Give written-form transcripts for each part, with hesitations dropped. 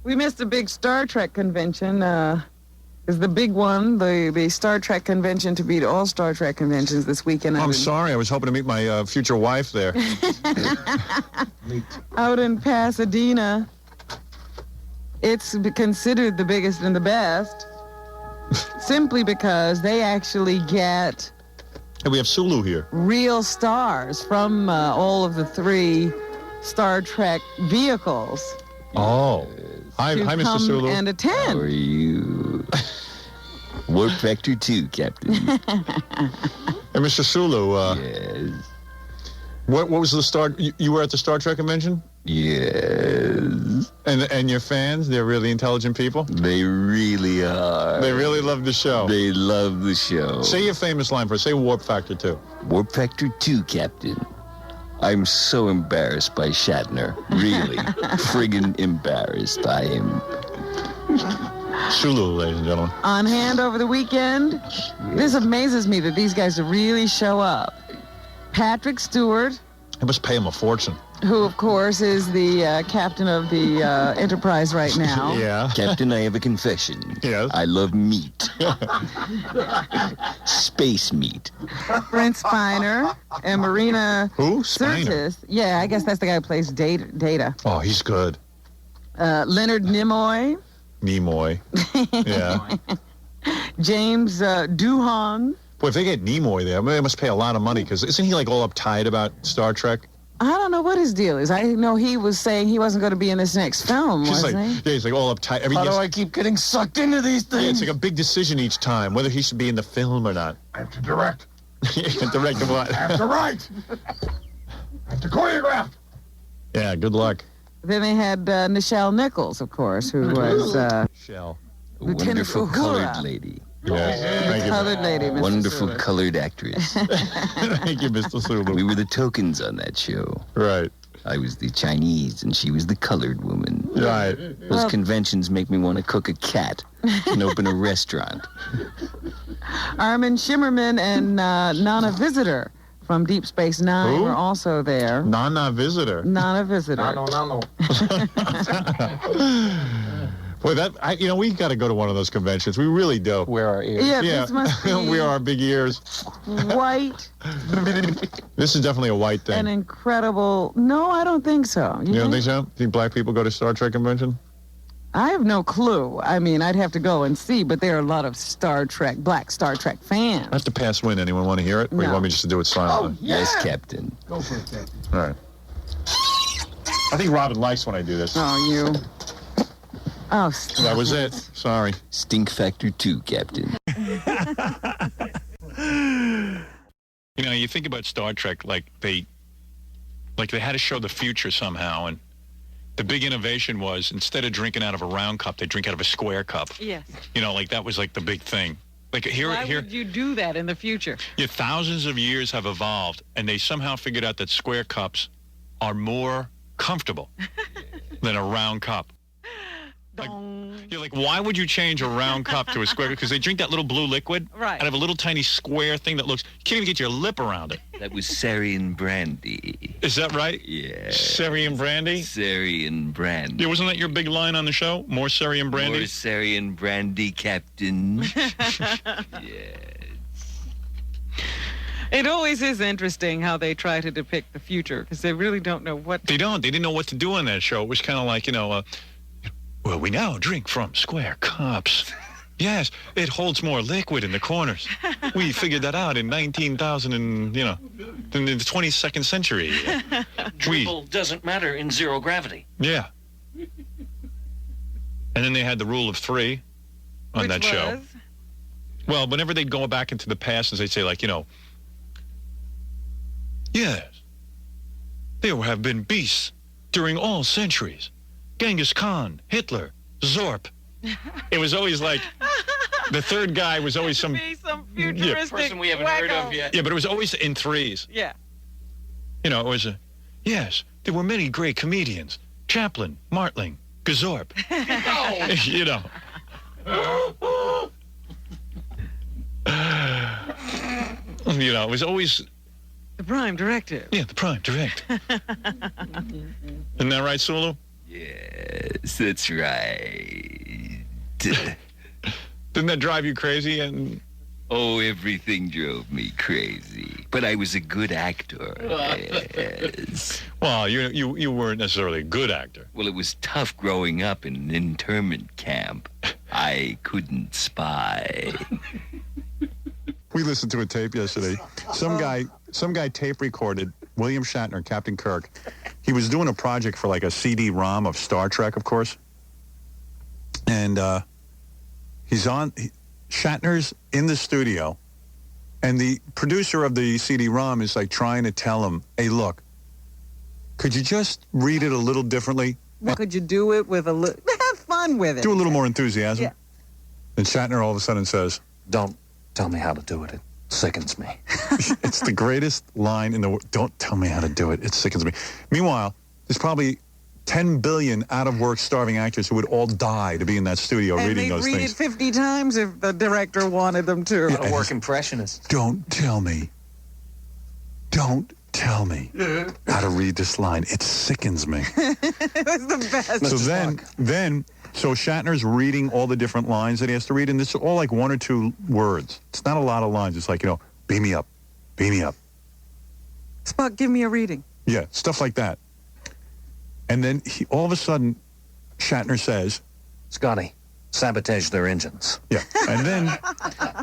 We missed a big Star Trek convention. Is the big one, the Star Trek convention to beat all Star Trek conventions this weekend. I'm sorry. I was hoping to meet my future wife there. Out in Pasadena. It's considered the biggest and the best simply because they actually get... Hey, we have Sulu here. ...real stars from all of the 3 Star Trek vehicles. Oh. Hi, Mr. Sulu. And attend. How are you? Warp Factor 2, Captain. Hey, Mr. Sulu. Yes. What was the Star... You were at the Star Trek convention? Yes. And your fans, they're really intelligent people? They really are. They really love the show. They love the show. Say your famous line for us. Say Warp Factor 2. Warp Factor 2, Captain. I'm so embarrassed by Shatner. Really. Friggin' embarrassed by him. Sulu, ladies and gentlemen. On hand over the weekend. This amazes me that these guys really show up. Patrick Stewart. I must pay him a fortune. Who, of course, is the captain of the Enterprise right now. Yeah. Captain, I have a confession. Yes? I love meat. Space meat. Brent Spiner and Marina Who? Spiner? Sirtis. Yeah, I guess that's the guy who plays Data. Oh, he's good. Leonard Nimoy. Nimoy. Yeah. James Doohan. Boy, if they get Nimoy there, they must pay a lot of money, because isn't he, like, all uptight about Star Trek? I don't know what his deal is. I know he was saying he wasn't going to be in this next film, wasn't he? Yeah, he's like all uptight. How do I keep getting sucked into these things? Yeah, it's like a big decision each time, whether he should be in the film or not. I have to direct. Direct what? I have to write. I have to choreograph. Yeah, good luck. Then they had Nichelle Nichols, of course, who was Shell. A Lieutenant wonderful Uhura. colored lady. Yes. Thank you. colored lady, Mr. Wonderful Sulu. colored actress. Thank you, Mr. Sulu. We were the tokens on that show. Right. I was the Chinese and she was the colored woman. Right. Those conventions make me want to cook a cat and open a restaurant. Armin Shimmerman and Nana Visitor from Deep Space Nine Who? were also there. Nana Visitor. Nana Visitor. No. Boy, we got to go to one of those conventions. We really do. Where are you? Yeah, Yeah. this must be We are big ears. white This is definitely a white thing. and incredible. No, I don't think so. You don't think so? Think black people go to Star Trek convention? I have no clue. I mean, I'd have to go and see, but there are a lot of black Star Trek fans. I have to pass wind. Anyone want to hear it? Or you No. want me just to do it silently? Yes, Captain. Go for it, Captain. All right. I think Robin likes when I do this. Oh, you. Oh, stop That was it. Sorry. Stink Factor 2, Captain. You know, you think about Star Trek like they had to show the future somehow, and the big innovation was instead of drinking out of a round cup, they drink out of a square cup. Yes. You know, like that was like the big thing. Like Why would you do that in the future? yeah, thousands of years have evolved, and they somehow figured out that square cups are more comfortable than a round cup. Like, you're like, why would you change a round cup to a square? Because they drink that little blue liquid. Right. Out of a little tiny square thing that looks, you can't even get your lip around it. That was Sarian Brandy. Is that right? Yeah. Sarian brandy? Sarian Brandy. Yeah, wasn't that your big line on the show? More Sarian brandy? More Sarian Brandy, Captain. It always is interesting how they try to depict the future because they really don't know what. They don't. They didn't know what to do on that show. It was kind of like, well, we now drink from square cups. Yes, it holds more liquid in the corners. We figured that out in 19,000 and, in the 22nd century. Dribble doesn't matter in zero gravity. Yeah. And then they had the rule of 3 on Which that show. was? Well, whenever they'd go back into the past and they'd say, like, yes, there have been beasts during all centuries. Genghis Khan, Hitler, Zorp. It was always like, the third guy was always some futuristic Person we haven't heard of yet. Yeah, but it was always in 3s. Yeah. It was yes, there were many great comedians. Chaplin, Martling, Gazorp. It was always... The Prime Directive. Yeah, the Prime Direct. Isn't that right, Sulu? Yes. Yes, that's right. Didn't that drive you crazy? And Oh, everything drove me crazy. But I was a good actor. Yes. well, you weren't necessarily a good actor. Well, it was tough growing up in an internment camp. I couldn't spy. We listened to a tape yesterday. Some guy tape recorded William Shatner, Captain Kirk. He was doing a project for like a CD-ROM of Star Trek, of course. And Shatner's in the studio, and the producer of the CD-ROM is like trying to tell him, hey, look, could you just read it a little differently? Could you do it with a little... Have fun with it. Do a little more enthusiasm. Yeah. And Shatner all of a sudden says, Don't tell me how to do it. It sickens me. it's the greatest line in the world. Don't tell me how to do it. It sickens me. Meanwhile, there's probably 10 billion out-of-work starving actors who would all die to be in that studio reading those they'd read things. it 50 times if the director wanted them to. A work impressionist. Don't tell me. Don't tell me how to read this line. It sickens me. It was the best. So Spock. So Shatner's reading all the different lines that he has to read, and this is all like one or two words. It's not a lot of lines. It's like, beam me up, beam me up. Spock, give me a reading. Yeah, stuff like that. And then all of a sudden, Shatner says, Scotty, sabotage their engines. yeah. And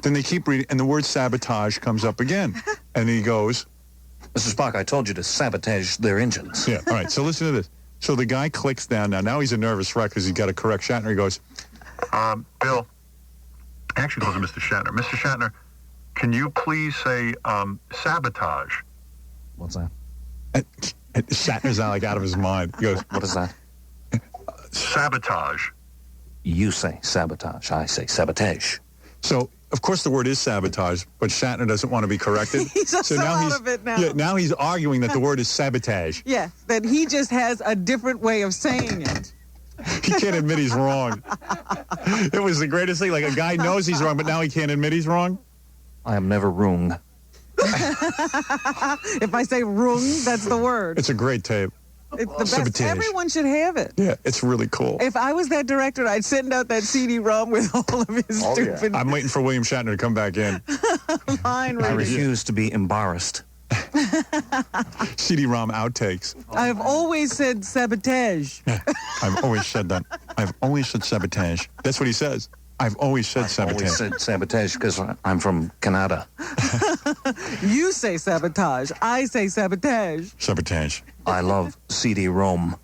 then they keep reading, and the word sabotage comes up again. And he goes, Mr. Spock, I told you to sabotage their engines. yeah, all right, so listen to this. So the guy clicks down now. Now he's a nervous wreck because he's got to correct Shatner. He goes, Bill, actually calls him Mr. Shatner. Mr. Shatner, can you please say sabotage? What's that? And Shatner's not like out of his mind. He goes, What is that? sabotage. You say sabotage. I say sabotage. So, of course, the word is sabotage, but Shatner doesn't want to be corrected. He's so out of it now. Yeah, now he's arguing that the word is sabotage. Yeah, that he just has a different way of saying it. He can't admit he's wrong. It was the greatest thing. Like, a guy knows he's wrong, but now he can't admit he's wrong. I am never wrong. If I say rung, that's the word. It's a great tape. It's the best. Sabotage. Everyone should have it. Yeah, it's really cool. If I was that director, I'd send out that CD-ROM with all of his stupid I'm waiting for William Shatner to come back in. line I readings. refuse to be embarrassed. CD-ROM outtakes. I've always said sabotage. I've always said that. I've always said sabotage. That's what he says. I've always said sabotage. Always said sabotage because I'm from Canada. You say sabotage. I say sabotage. Sabotage. I love CD-ROM.